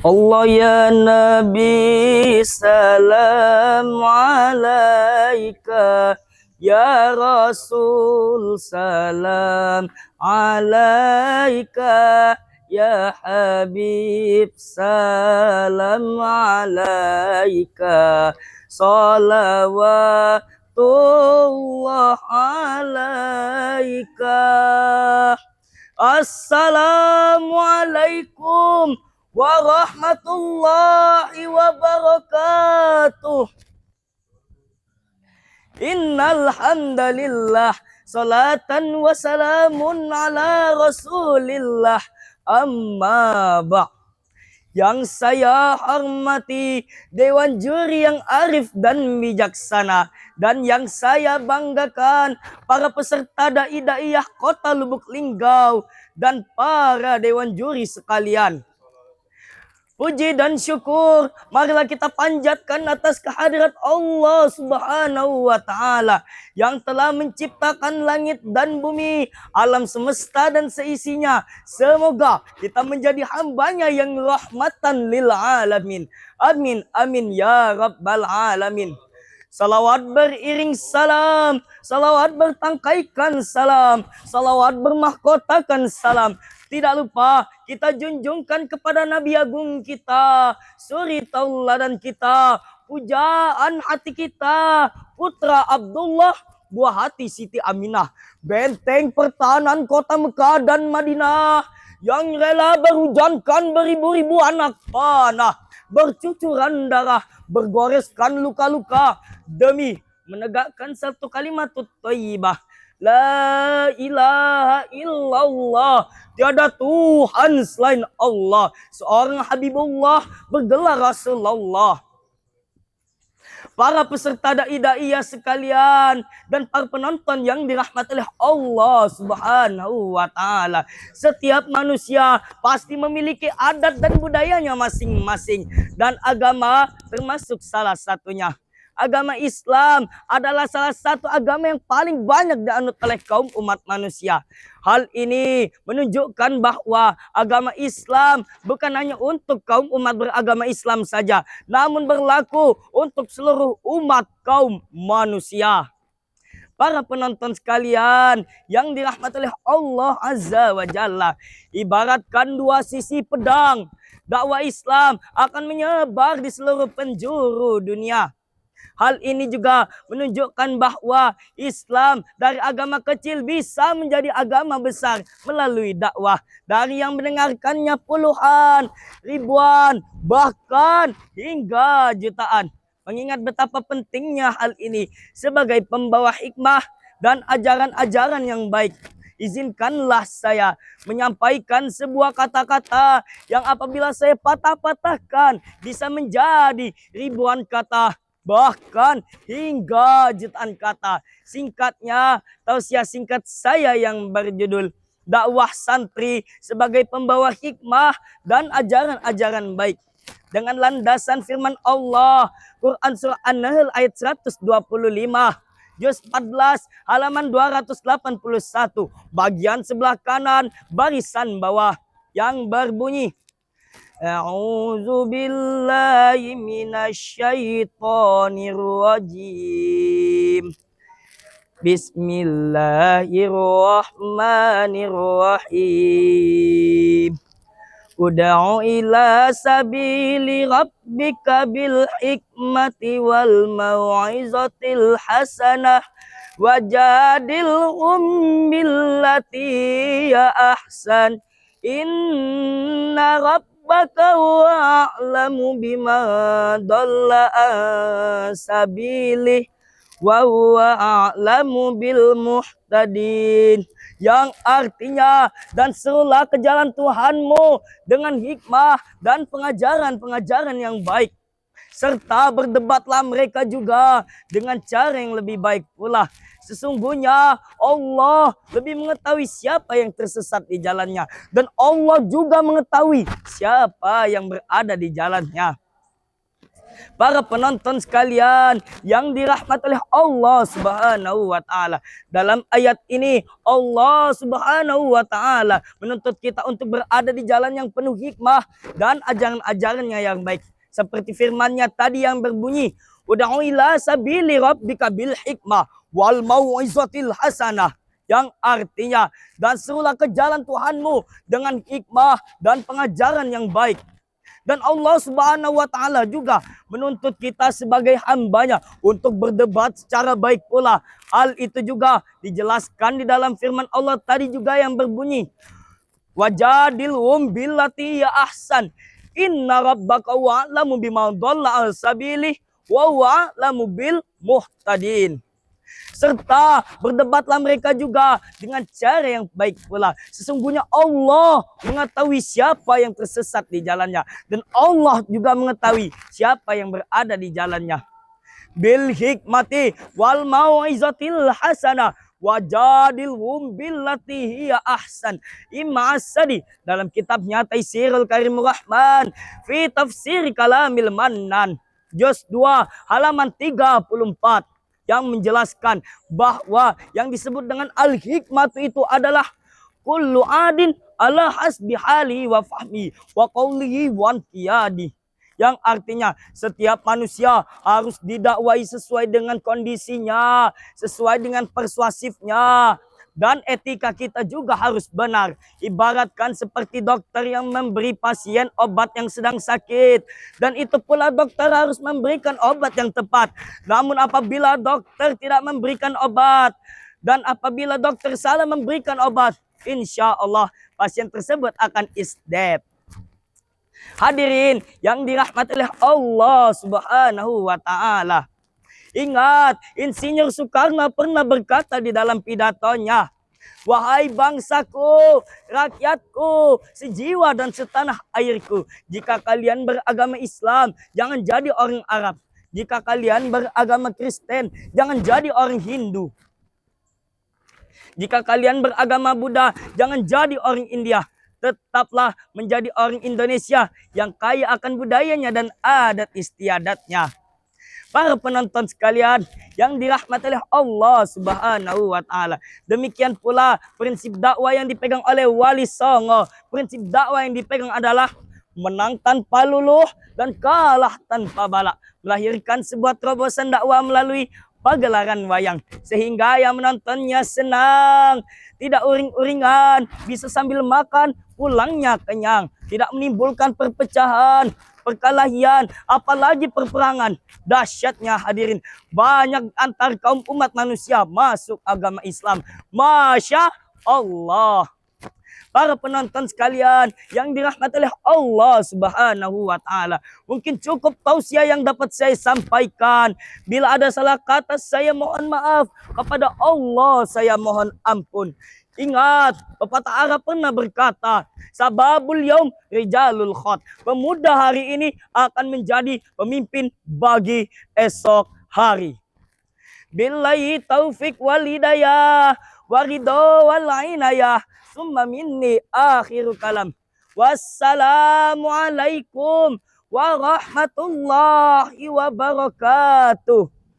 Allah ya Nabi salam alaika, ya Rasul salam alaika, ya Habib salam alaika, salawatullah alaika. Assalamualaikum warahmatullahi wabarakatuh. Innal hamdalillah, salatan wa salamun ala Rasulillah, amma ba'd. Yang saya hormati Dewan Juri yang arif dan bijaksana, dan yang saya banggakan para peserta dai-daiyah Kota Lubuk Linggau dan para Dewan Juri sekalian. Puji dan syukur marilah kita panjatkan atas kehadirat Allah Subhanahu wa Ta'ala yang telah menciptakan langit dan bumi, alam semesta dan seisinya. Semoga kita menjadi hambanya yang rahmatan lil alamin. Amin amin ya rabbal alamin. Salawat beriring salam, salawat bertangkaikan salam, salawat bermahkotakan salam. Tidak lupa kita junjungkan kepada Nabi Agung kita, suri tauladan kita, pujaan hati kita, putra Abdullah, buah hati Siti Aminah, benteng pertahanan kota Mekah dan Madinah, yang rela berhujankan beribu-ribu anak panah, bercucuran darah, bergoreskan luka-luka, demi menegakkan satu kalimat thayyibah. La ilaha illallah, tiada Tuhan selain Allah, seorang Habibullah bergelar Rasulullah. Para peserta dai-daiyah sekalian dan para penonton yang dirahmati oleh Allah Subhanahu wa Ta'ala. Setiap manusia pasti memiliki adat dan budayanya masing-masing, dan agama termasuk salah satunya. Agama Islam adalah salah satu agama yang paling banyak dianut oleh kaum umat manusia. Hal ini menunjukkan bahwa agama Islam bukan hanya untuk kaum umat beragama Islam saja, namun berlaku untuk seluruh umat kaum manusia. Para penonton sekalian yang dirahmati oleh Allah Azza wa Jalla, ibaratkan dua sisi pedang, dakwah Islam akan menyebar di seluruh penjuru dunia. Hal ini juga menunjukkan bahwa Islam dari agama kecil bisa menjadi agama besar melalui dakwah. Dari yang mendengarkannya puluhan, ribuan, bahkan hingga jutaan. Mengingat betapa pentingnya hal ini sebagai pembawa hikmah dan ajaran-ajaran yang baik, izinkanlah saya menyampaikan sebuah kata-kata yang apabila saya patah-patahkan bisa menjadi ribuan kata, bahkan hingga jutaan kata. Singkatnya, tausiah singkat saya yang berjudul Dakwah Santri sebagai Pembawa Hikmah dan Ajaran-ajaran Baik, dengan landasan firman Allah, Quran Surah An-Nahl ayat 125, Juz 14 halaman 281, bagian sebelah kanan barisan bawah, yang berbunyi, A'udzu billahi minasyaitonir rajim. Bismillahirrahmanirrahim. Ud'u ila sabili rabbika bil hikmati wal mau'izatil hasanah wajadilhum billati ya ahsan. Inna rabbaka huwa a'lamu bima dhalla an sabilih wa huwa a'lamu bil muhtadin. Yang artinya, dan serulah ke jalan Tuhanmu dengan hikmah dan pengajaran-pengajaran yang baik, serta berdebatlah mereka juga dengan cara yang lebih baik pula. Sesungguhnya Allah lebih mengetahui siapa yang tersesat di jalannya, dan Allah juga mengetahui siapa yang berada di jalannya. Para penonton sekalian yang dirahmati oleh Allah Subhanahu wa taala. Dalam ayat ini Allah Subhanahu wa taala menuntut kita untuk berada di jalan yang penuh hikmah dan ajaran-ajarannya yang baik. Seperti firman-Nya tadi yang berbunyi, "Ud'u ila sabili rabbika bil hikmah wal mau'izatil hasanah." Yang artinya, dan serulah ke jalan Tuhanmu dengan hikmah dan pengajaran yang baik. Dan Allah Subhanahu wa taala juga menuntut kita sebagai hambanya untuk berdebat secara baik pula. Hal itu juga dijelaskan di dalam firman Allah tadi juga yang berbunyi, "Wajadilhum billati ya ahsan. Inna rabbaka wa'lamu bima dhalla al-sabilih wa wa'lamu bil muhtadin." Serta berdebatlah mereka juga dengan cara yang baik pula. Sesungguhnya Allah mengetahui siapa yang tersesat di jalannya. Dan Allah juga mengetahui siapa yang berada di jalannya. Bil hikmati wal mau'izatil hasanah wajadilhum billati hiya ahsan. Imam As-Sadi dalam kitabnya Taisirul Karimur Rahman fi tafsir kalamil mannan juz 2 halaman 34 yang menjelaskan bahwa yang disebut dengan al-hikmah itu adalah kullu adin ala hasbi hali wa fahmi wa qawlihi wa qiyadi. Yang artinya setiap manusia harus didakwai sesuai dengan kondisinya, sesuai dengan persuasifnya. Dan etika kita juga harus benar. Ibaratkan seperti dokter yang memberi pasien obat yang sedang sakit. Dan itu pula dokter harus memberikan obat yang tepat. Namun apabila dokter tidak memberikan obat, dan apabila dokter salah memberikan obat, insya Allah pasien tersebut akan isdep. Hadirin yang dirahmati oleh Allah Subhanahu wa taala. Ingat, Insinyur Soekarno pernah berkata di dalam pidatonya, "Wahai bangsaku, rakyatku, sejiwa dan setanah airku, jika kalian beragama Islam, jangan jadi orang Arab. Jika kalian beragama Kristen, jangan jadi orang Hindu. Jika kalian beragama Buddha, jangan jadi orang India. Tetaplah menjadi orang Indonesia yang kaya akan budayanya dan adat istiadatnya." Para penonton sekalian yang dirahmati oleh Allah Subhanahu wa taala. Demikian pula prinsip dakwah yang dipegang oleh Wali Songo. Prinsip dakwah yang dipegang adalah menang tanpa luluh dan kalah tanpa bala. Melahirkan sebuah terobosan dakwah melalui pagelaran wayang sehingga yang menontonnya senang, tidak uring-uringan, bisa sambil makan pulangnya kenyang, tidak menimbulkan perpecahan, perkelahian, apalagi perperangan. Dahsyatnya hadirin, banyak antar kaum umat manusia masuk agama Islam. Masya Allah. Para penonton sekalian yang dirahmati oleh Allah Subhanahu wa taala, mungkin cukup tausiah yang dapat saya sampaikan. Bila ada salah kata, saya mohon maaf. Kepada Allah saya mohon ampun. Ingat, pepatah Arab pernah berkata, "Sababul yaum rijalul khot." Pemuda hari ini akan menjadi pemimpin bagi esok hari. Billahi taufik wal hidayah waridho wal inayah. Summa minni akhiru kalam. Wassalamualaikum warahmatullahi wabarakatuh.